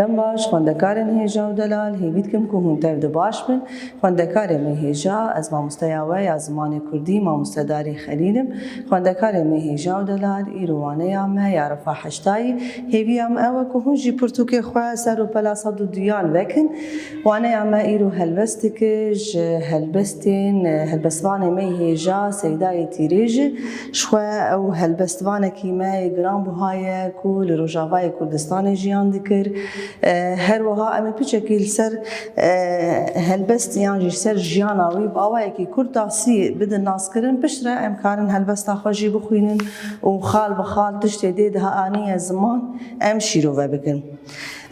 دم باش خوندکارن هیجا و دلال هیوید کم که هونتر دباش بن خوندکار هیجا از مامۆستایاوای یا زمانی کردی مامۆستاداری خلیلم خوندکار هیجا و دلال ایروانه یامه یا رفا حشتایی هیویم اوه که هونجی پرتوک خواه سر و پلاساد و دیان وکن وانه یامه ایرو هلبستکش هلبستین هلبستوانه می هیجا سیدای تیریج شوه او هلبستوانه کیمه گرام بوهای کل روژاوای کردستان جیان دکر هر وها اما پیچکی سر هلبست یعنی سر جیاناوی باوایی که کرداسی بدن ناس کردن بشره امکان هلبست خوشی بخوینن و خال بخال تشتی دیده آنی زمان شیرو و بکن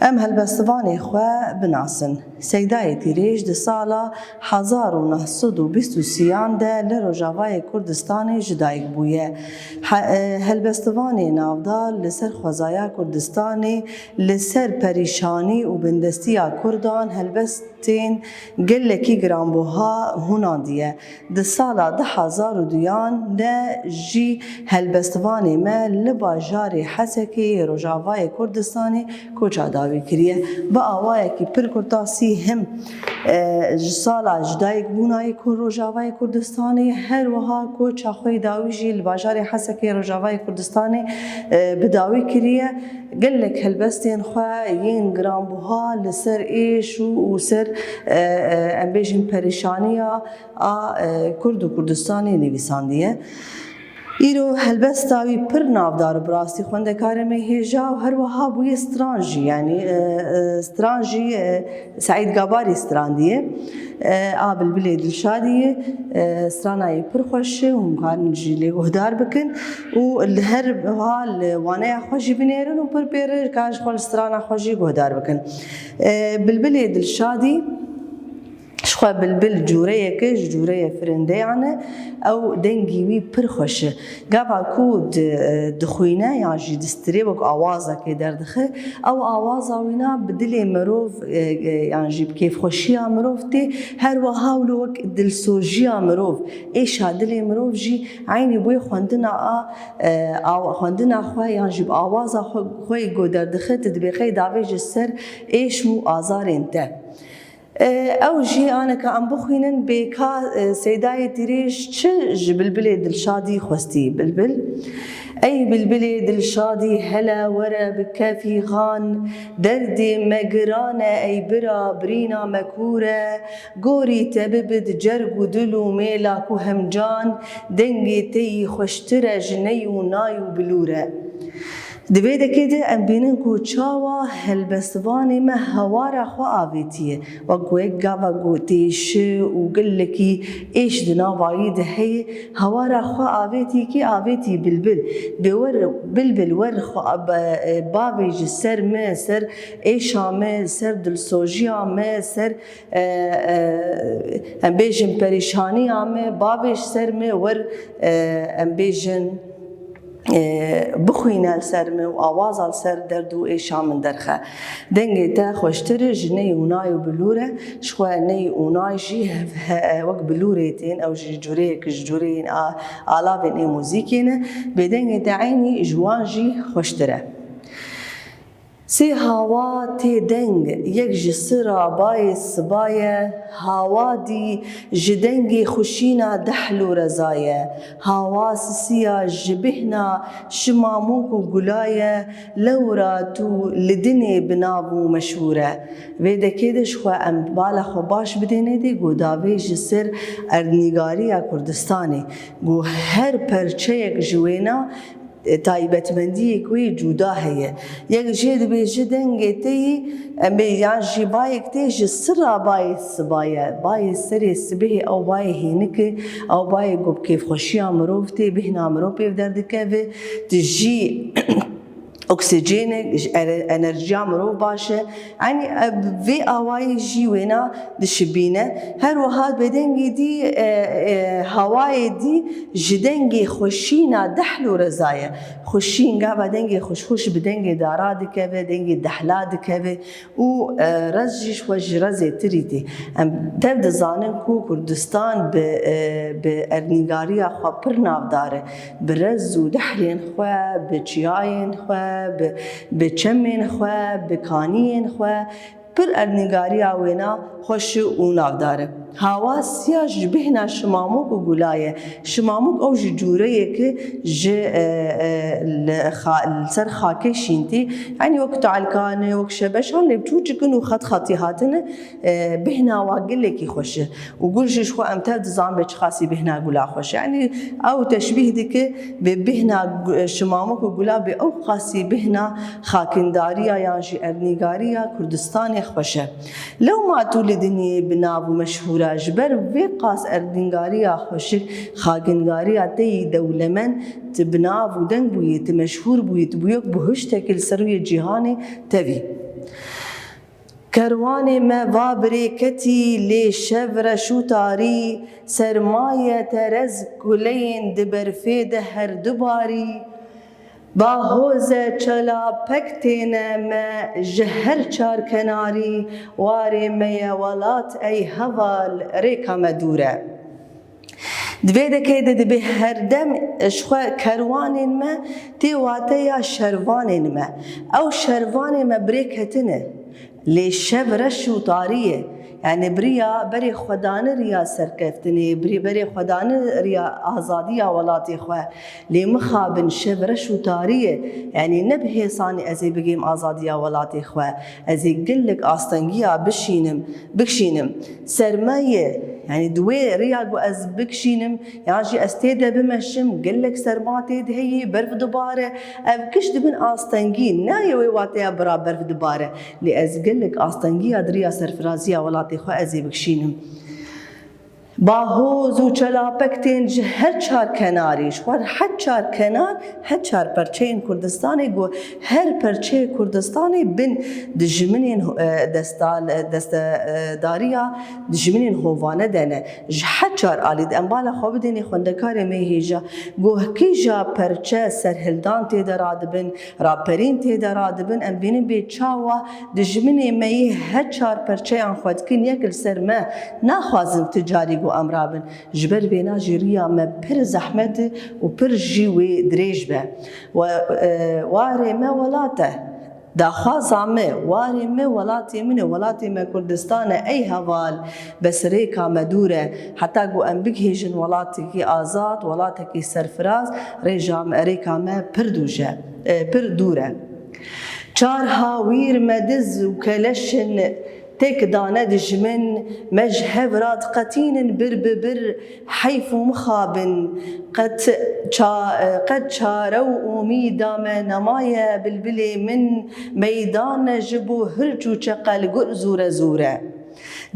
ام هلبستوانی خواه بناسن سیدای تیریج ده سالا 1923 ده لروژاوای کردستان جدایک بویه هلبستوانی نافدار لسر خوزایا کردستانی لسر پریشانی و بندستیا کردان هلبستین گلکی گرانبوها هنان دیه ده سالا 2002 ده جی هلبستوانی ما لباجار حسکی روژاوای کردستانی کوچا داوی کریه با آوایی که پر کرداسی هم سالا جدایک بونای روژاوای کردستانی هر وها کوچا خوی داوی جی لباجار حسکی روژاوای کردستانی بداوی کریه قلك هلبستين خوا ين جرام بوها لسر إيش وسر أمبيجن بريشانية كرد وكردستاني نويساندية ایرو هلبستاوی پر نافدار براستی خوندکار مهیجا و هر وها بوی استرانجی یعنی استرانجی سعید گاباری استراندیه آبل بلی دلشادیه استرانای پر خوشه و مکان جیلی گهدار بکن و هر وها وانه خوشی بنیرن و پر پیر کاش خال استرانا خوشی گهدار بکن بلبلی دلشادی شخوا بلبل جوره کش جوره فرنده یعنی او دنگی وی پر خوشه گاوا کود دخوینه یا جی دستری وک آوازه که در دخه او آوازه وینا بدل مروف یعنی جی کیف خوشی مروف تی هر وها ولو وک دلسوجی مروف ایش دل مروف جی عینی بوی خواندنا او خواندنا خواه یعنی جی آوازه خوی گو در دخه تدبیقی داویج سر ایش مو آزار انته او جي انا كأم بخوينن بكا سيداي تريش تش بلبلي دلشادي خوستي بلبل اي بلبلي دلشادي هلا ورا بكافي خان دردي مقرانة اي برا برينا مكورة قوري تببد جرق ودلو ميلاكو همجان دنگي تي خوشترة جني وناي وبلورة دویده که ام بینن کو چاوا هلبستوانی ما هوارا خو آویتیه و گویک گاوا گوتیش و گلکی ایش دنا واید هی هوارا خو آویتی کی آویتی بلبل بور بلبل ور خو باویج سر ما سر ایشا ما سر دلسوجی ما سر ام بیجن پریشانی ما باویج سر ما ور ام بیجن بخوينا السر و آواز السر دردو إيشا من درخه دنگي تا خوشتر جني وناي وبلوره شخوا ني وناي جي وق بلوريتين أو جوريك جورين آلافين إي موزيكين بدنگي تا عيني جوان جي خوشتره سي هوا تي دنگ يك جسرا باي الصبايا هوا دي جدنگي خشينا دحلو رزايا هوا سسيا جبهنا شماموك وقلايا لورا تو لدني بنابو مشهورة ويدا كده شخوا ام بالا خو باش بديني دي قو داوي جسر ارنيگاريا كردستاني قو هر پرچيك جوينا تایبەتمەندی کوی جودا هەیە یەک ژێ دەبێژە دەنگێتەی ئەمێ یان ژی بایەک تێژە سرا بایە سبایە بایە سەرێ سبێ ئەو بایە هێنکە ئەو بایە گۆ کێفخۆشییا مرۆڤ تێ بهنا مرۆڤ پێ دەردەکەوێ تژی أكسجين إنرجيا مرو باشة يعني في أواي جي وينا دشبينة هر وهاد بدنجي دي هواي دي جدنجي خوشينا دحلو رزايا خوشین گاوا دنگی خوش بدنگی دارا دکوه دنگی دحلا دکوه و رزجش خوش رزه تریتی تب دزانن کو کردستان به ارنیگاری خوا پر ناو داره برز و دحلین خوا بچیاین خوا بچمین خوا بکانین خوا پر ارنیگاری وینا خوش و ناو داره هوا سیاج بهنا شماموک و گلایه شماموک او جوره که سر خاکه شینتی یعنی وقت علکانه وقت شبشان لبچوچکن و خطی هاتنه بهنا واقل کی خوشه و گلشش خو امتد زام بچ خاصی بهنا گلا خوشه يعني او تشبيه دي که به بهنا شماموک و گلا به او خاصی بهنا خاکنداریا یا جی ارنیگاریا کردستان خوشه لو ما تولدني بناو مشهور جبر وی قاس اردنگاریا خوشک خاگنگاریا تی دولمن تبناو دنگ بویت مشهور بویت بویک بهش تکل سروی جهانی توی کروان ما وابریکتی لی شور شوتاری سرمایه ترز کلین دبرفید هر دوباری با حوز چلا پکتین ما جهر چار کناری واری می ولات ای هوال ریکا مدوره دویده که دبی هر دم اشخوا کروان ما تی واته یا شروان ما او شروان ما بریکتنه لی شور شوتاریه يعني بري خدانه ريا سركفتني بري خدانه ريا آزادية ولاتي خوا لي مخابن شبره شوتاريه يعني نبه صاني ازي بقيم آزادية ولاتي خوا ازي قلك آستنجيا بكشينم سرمايه يعني دوي ريال از بكشينم يعني استيدا بمشم قلك سرماتي هي برف دباره افكش دبن آستنجين نايوي واتيا برا برف دباره لي از قلك آستنجيا دريا سرفرازية ولاتي خو ازي بكشينم باهوز و چلاپکتین هر چار کناریش و هر چار کنار هر چار پرچه کردستانی گو هر پرچه کردستانی بن دجمنین دست داریا دجمنین هوانه دنه هر چار آلید انبالا خواب دینی خوندکار میهیجا گو کیجا پرچه سرهلدان تیدراد بن راپرین تیدراد بن ام بینیم بی چاوا دجمنی میه هر چار پرچه آن خود کن یکل سر ما نخوازم تجاری گو امرابن جبر بينا جيريا ما بر زحمته وبر جيوي دريج به واري ما ولاته داخوا زامه واري ما ولاتي من ولاتي ما كردستان اي هوال بس ريكا مدوره حتى جو ام بيجن ولاتي كي آزاد ولاتي كي سرفراز ريكا ما بردوجه بردوره چار هاوير مدز وكلشن تك دانا دجمن مجهورات قتين بر حيف مخابن قد شاروا أميدا ما نمايا بالبلي من ميدان جبو هرجو چقل زورة زورة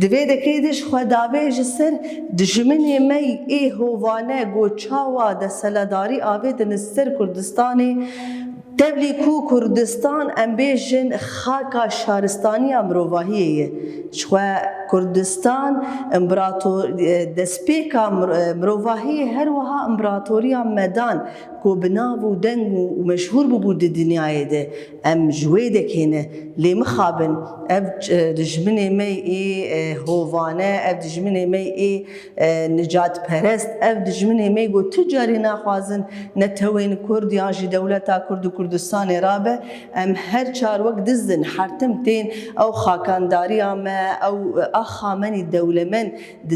دویده کیدش خداوی جسر دجمنی می ای هوانه گوچاوا ده سلداری آوید نستر کردستانی تبلی کو کردستان امبیجن خاکا شهرستانی امروواهیه شخوا کردستان امبراطور دسپیکا مروواهیه هر وها امبراطوریا مدان کو بناو دنگ و مشهور بود دنیای ده ام جویده کنه لی مخابن اف دجمنی می ای هوانه اف دجمنی می ای نجات پرست اف دجمنی می گو تجاری نخوازن نتوین کرد یا جی دولتا کرد کردستان رابه ام هر چار وقت دزن حرتم تین او خاکانداری ما او اخامنی دولمن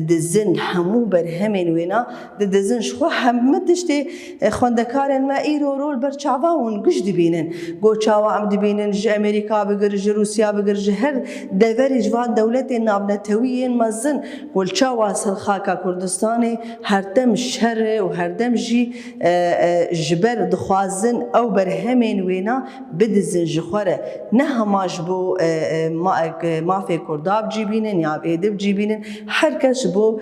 دزن همو برهمین وینا دزن شخو همدشتی خوندکارن ما ایرو رول بر چاواون گش دبینن گو چاوا ام دبینن ج امریکا بگر ج روسیا بگر ج هر دوری جوان دولت نابنتویین مزن گل چاوا سل خاکا کردستانی هرتم شر و هردم جی جبر دخوازن او برهمین وینا بدزن جخوره نه هماش بو ما في كرداب جيبينن يا بيدب جيبينن هر کس بو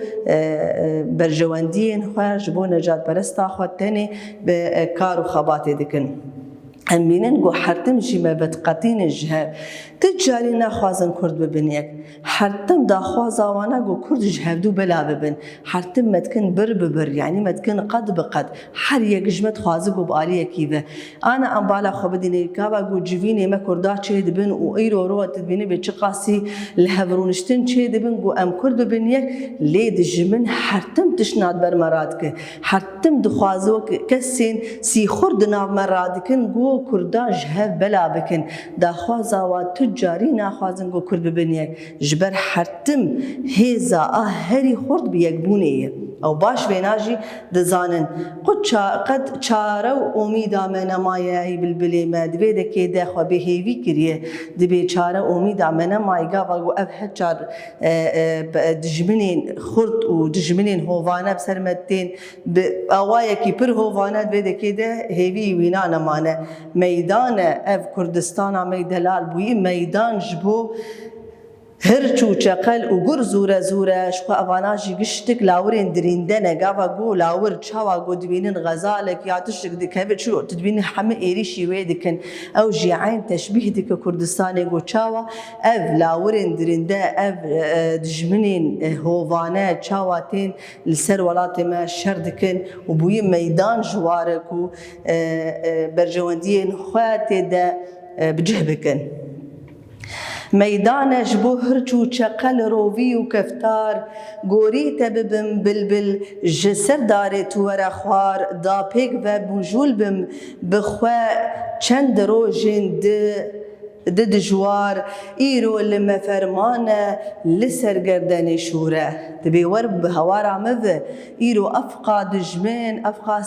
برجواندين خوش بو نجات برستا خود تاني بكار و خباتي دكن ام بینن گو حرتم جی ما بتقطین جهه تجاری نخوازن کرد ببینیک حرتم داخواز آوانا گو کرد جهه دو بلا ببین حرتم متکن بر ببر یعنی متکن قد بقد هر یک جمت خوازه گو بالیه کیوه انا ام بالا خو بدینی کابا گو جوینی ما کردا چه دبن و ایرو رو تدبینی به چه قاسی لهورونشتن چه دبن گو ام کرد ببینیک لید جمن حرتم تشناد بر مراد که حرتم دخوازو کسین سی خورد ناو مراد کن گو کردان جهه بلا بکن داخواز آوات تجاری ناخوازن گو کرد ببینیک جبر حرتم هیزا هری خورد بیک بونیه او باش بیناجی دزانن قد چاره و امیدا من مایه بلبلی ما دبی دکی دخوا به هیوی کریه دبی چاره امیدا من مایگا و اف هچار دجمنین خورد و دجمنین هوانه بسرمتین اوایه کی پر هوانه دبی دکی ده هیوی وینا نمانه میدان اف کردستان میدلال بوی میدان جبو هرچو چقل و گر زوره زوره شخو اواناجی گشتک لاورین درینده نگاوا گو لاور چاوا گو دبینن غزالک یا تشتک دکه چو تدبین همه ایریشی ویدکن او جیعین تشبیه دک کردستانی گو چاوا اف لاورین درینده اف دجمنین هوانه چاواتین لسر ولات ما شردکن و بوی میدان جوارک و برجواندین خواتی ده بجه بکن میدانش بو هرچو چقل روی و کفتار گوری تببم بلبل جسر داره تو ورخوار دا پیک و بوجول بم بخوا چند روژین د جوار ایرو لما فرمانه لسر گردن شوره تبي ورب هوارا مذ إيرو أفقا دجمين أفقا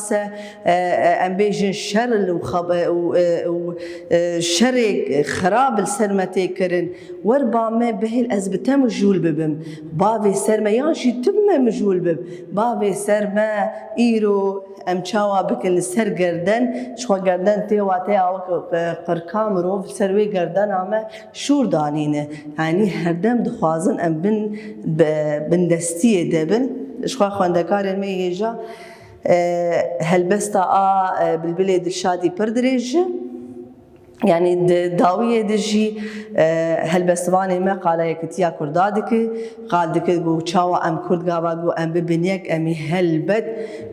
أم بيجن شر وشرك خراب السرمتي كرن وربا ما به الأزبتا مجول ببم بافي سرما يانشي تم مجول بب بافي سرما إيرو ام چاوا بکن سر گردن شو گردن تیواتی او قرکام رو سروی گردن آمه شور دانینه یعنی هر دم دخوازن ام بن دستیه دبن شو خواندکار می هیجا هلبستا بالبلي دلشادی پردریجه يعني داوية دجي هالبستواني ما قال يكتيا كردادك قال دك جو شاوا ام كرد قابا جو ام ببنيك امي هلبت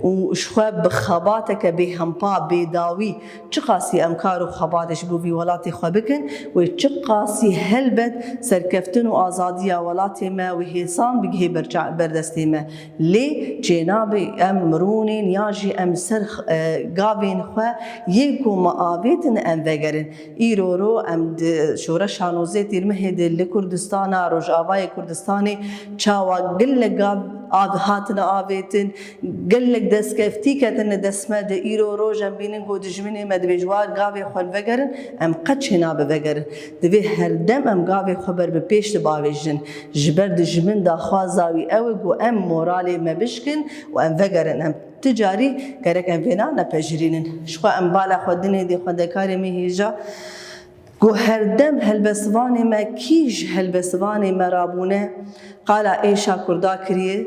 وشخواب بخباتك بهمبا بداوي تشقاسي امكار وخباتش بو في ولاتي خبكن وتشقاسي هلبت سركفتن وازادية ولاتي ما وهيسان بجهي برجع بردستي ما لي جنابي ام مرونين ياجي ام سرخ قابين خوا يكو مآبيتن ام وگرن ایرو ام شورا شانوزه تیرمه دل کردستان روجاوای کردستانی چاوا گل گاب آدهاتنا آویتن گل دست کفتی کتن دسمه د ایرو روجم بینن گو دجمنی مد بجوار گاوی خون وگرن ام قچنا بوگرن دوی هر دم ام گاوی خبر به پیش باویجن جبر دجمن دا خوازاوی او گو ام مورالی مبشکن و ام وگرن ام تجاری کرک ام وینا نپجرینن شخو ام بالا خودنی دی خودکاری می هیجا گو هر دم هلبسوانی ما کیج هلبسوانی مرابونه قال ایشا کردا کریه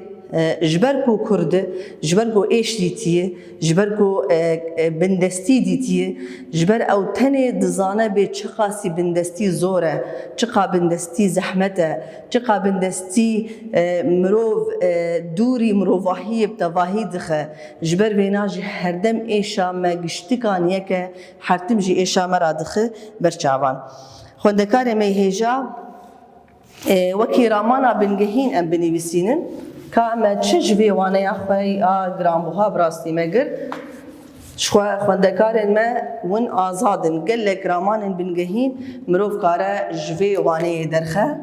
جبركو كرد جبركو ايش ديتيه جبركو بندستي ديتيه جبر او تني دزانه به چقاسي بندستي زوره چقا بندستي زحمته چقا بندستي مروف دوري مروفاهي بتواهي دخه جبر بيناجي هردم ايشا ما گشتكان يك حرتم جي ايشا مرا دخه برچاوان خوندكار مي هيجا وكي رامانا بنگهين ام بنويسينن كامل تشجبي وانا يا اخوي جرام بوها براستي مگر شخوا خوندكارن ما ون آزادن قال لك رامان بنگهين مروف كاره جوي وانا درخه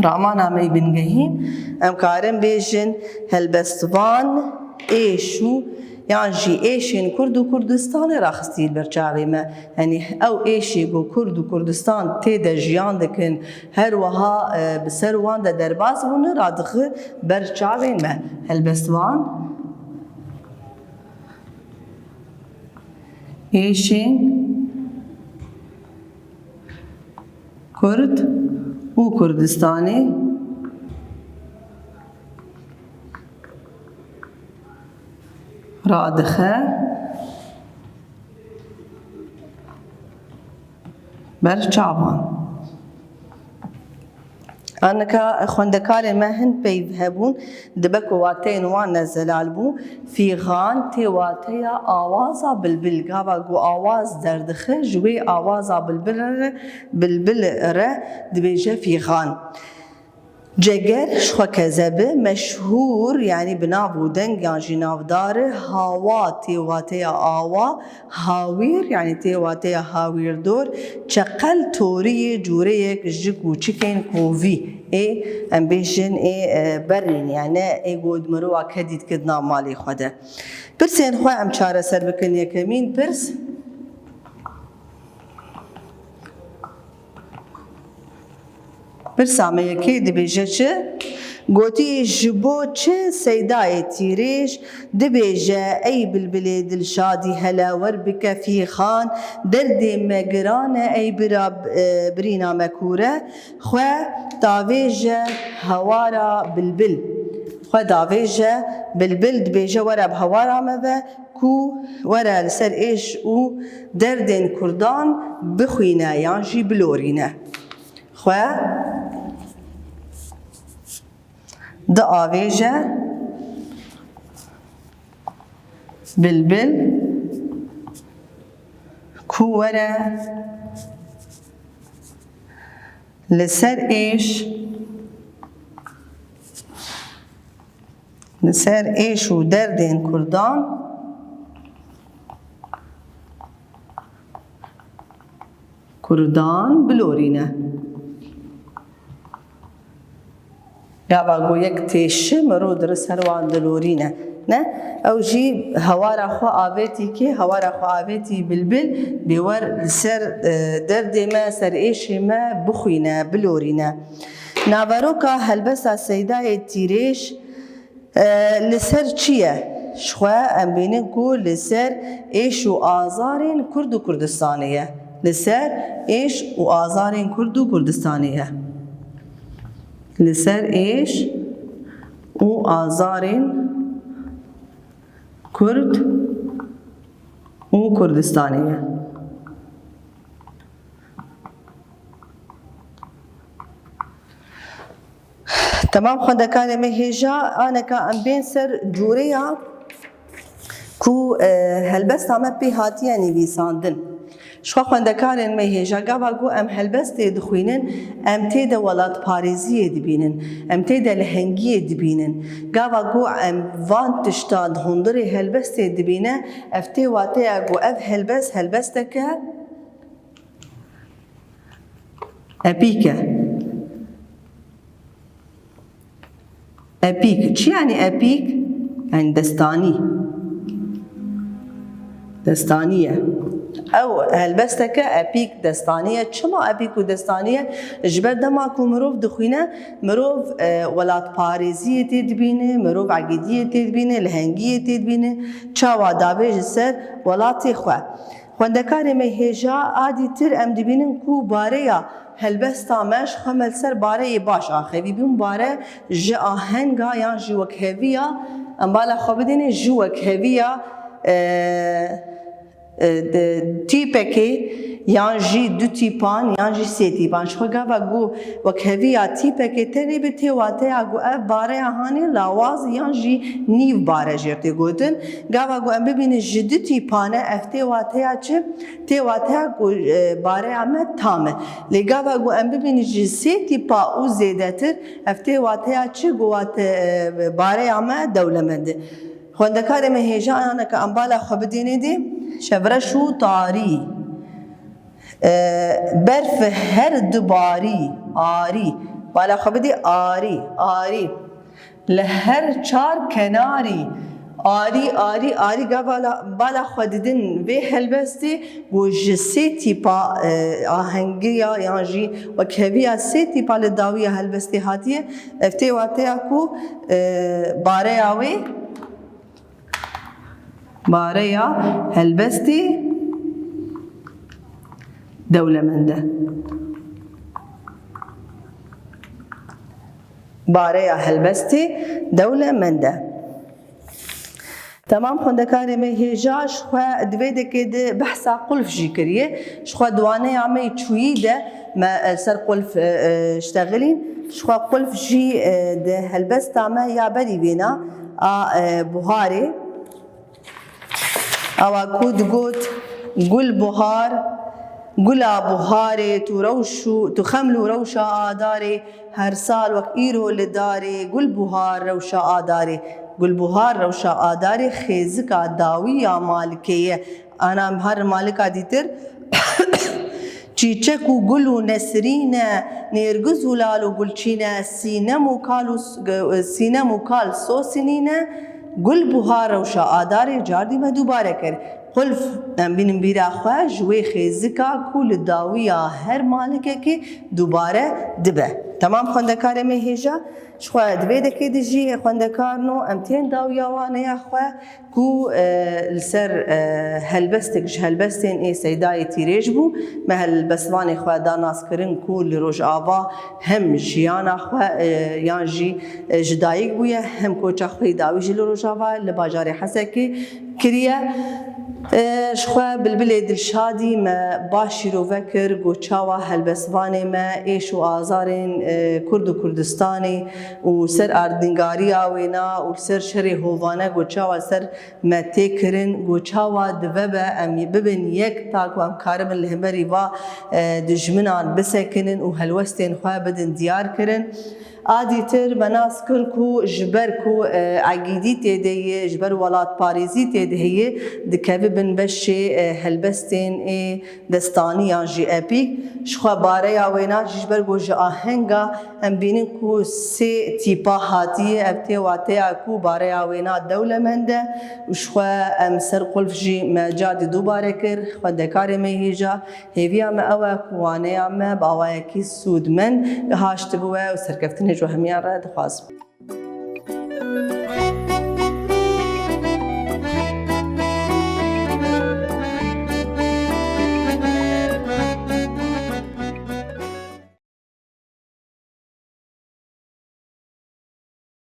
رامان عمي بنگهين ام كارن بيجن هلبستوان ايشو يعني جي ايشين كرد وكردستان راخستي برچاوي ما يعني او ايشي جو كرد وكردستان تيدا جيان دكن هر وها بسروان دا درباز بون رادخ برچاوي ما هلبستوان ايشين كرد وكردستاني رادخه برچاوان أنك خوندكار ما هن بيذهبون دبكو واتين وانا زلال بو في غان تي واتيا آوازا بالبل قابا قو آواز دردخه جوي آوازا بالبل دبيجه في غان جگر شخوا كذبه مشهور يعني بنابو دنگ يعني جناف داره هاوا تيواتيا آوا هاوير يعني تيواتيا هاوير دور چقل توري جوريك جكو چكين كوفي ام بيشن برين يعني قود مروا كديد كدنا مالي خوده برسين خوا ام چاره سر بكن يكمين برس برسامه یکی دبیجه چه؟ گوتی جبو چه سیدای تیریش دبیجه ای بلبلی دلشادی هلاور بک فی خان درد مگران ای برینا مکوره خواه داویجه هوارا بلبل خواه داویجه بلبل دبیجه ورا بهوارا مبه کو ورا لسر ایش او دردن کردان بخوینه یانجی بلورینه خواه دا آویجه بلبل کوره لسر ایش و دردین کردان بلورینه گاوا گو یک تیشه مرو در سروان دلورینه نه او جی هوارا خو آویتی که هوارا خو آویتی بلبل بیور سر درد ما سر ایش ما بخوینه بلورینه ناوروکا هلبسا سیدای تیریش لسر چیه شخوا ام بینن کو لسر ایش و آزارین کرد و کردستانیه لسر ایش و آزارین کرد و کردستانیه لسر ایش و آزارین کرد و کردستانیه تمام خوندکان مهیجا آنه که ام بین سر جوریا کو هلبست همه پی هاتیه نویساندن شخوا خوندکان مهیجا گاوا گو ام هلبست دخوینن ام تید ولاد پاریزی دبینن ام تید لهنگی دبینن گاوا گو ام وان تشتاد هندری هلبست دبینه افتی واتی گو اف هلبست که اپیکه أبيك شو يعني أبيك؟ يعني دستانية أو هلبستك أبيك دستانية شما أبيك ودستانية جبر دماكو مروف دخوينة مروف ولات باريزية تدبينه مروف عقيدية تدبينه لهنجية تدبينه شاوا دابيج سر ولاتي خواه خوندکار مهیجا عادی تر ام دبینن کو باریا هلبستا مش خمل سر باره باش آخوی بیون باره جا آهنگا یا جوک هویا ام بالا خواب دینه جوک هویا تیپکی یان جی دو تیپان یان جی سه تیپان شخو گاوا گو وک هویا تیپکی تری به تیواته اگو اف باره هانی لاواز یان جی نیو باره جرتی گوتن گاوا گو ام ببینه جدو تیپانه اف تیواته چه تیواته گو باره همه تامه لگاوا گو ام ببینه جی سه تیپا او زیده تر اف تیواته چه گوات باره همه دولمنده خوندکار مهیجا آنه که انبالا خواب دینه دی شورشو طاری برف هر دباری آری بالا خواب دی آری لهر چار کناری آری گا بالا خواب دیدن وی هلبستی و جسی تیپا آهنگی یا جی و کهوی سی تیپا لداوی هلبستی هاتیه افتی واتی اکو باره آوی باره یا هلبستی دولمنده باره یا هلبستی دولمنده تمام خوندکارê me hêja ji xwe divê dekê de behsa qulf jî kiriye ji xwe diwaneya me çûyî de me ser qulf ştexilîn ji xwe qulf jî di helbesta me ya berî vêna a buharê awa ku digot gul buhar gula buharê tu xemlû rewşa adarê her sal wek îro li darê gul buhar rewşa adarê Gulbuhar rewşa adarê xêzika dawiya malikê ye ana her malika dîtir çîçek û gul û nesrîn e nêrgiz û lal û gulçîn e sînem û kal sosînîn e Gulbuhar rewşa adarê cardî me dûbare kir qulf em bînin bîra xwe ji wê xêzika ku li dawiya her malikekê dûbare dibe Tamam xwendekarê me hêja ji xwe divê dekê de jî xwendekarn û em tên dawiya waneya xwe ku li ser helbestek ji helbestên ê seydayê tîrêj bû me helbestvanê xwe danas kirin ku li rojava hem jiyana xwe yan jî ji dayîk bûye hem koça xwe dawî jî li rojava li bajarê Hesekê kiriye ji xwe bilbilê Dilşadî me baş şîrove kir goçawa helbestvanê me êş û azarên Kurd û Kurdistanê û ser erdîngariya wêna û ser şerê hovane goçawa ser me tê kirin goçawa dive be em bibin yek ta ku em karibin li hemberî va dijminan bisekinin û helwestên xwe bidin diyar kirin Adîtir me nas kir ku ji ber ku egîdî têde ye ji ber welatparêzî têde heye dikevibin beşê helbestên ê destaniyan jî epîk ji xwe bareya wêna ji ber ku ji ahenga em bînin ku sê tîpa hatiye ev tê wateya ku bareya wêna dewlemend e û ji xwe em ser qulf jî me cadî dûbare kir xwendekarê me hêja hêviya me ew e ku waneya me bi awayekî sûdmend haştibûye û serkeftinê ji hemiyan re dixwazim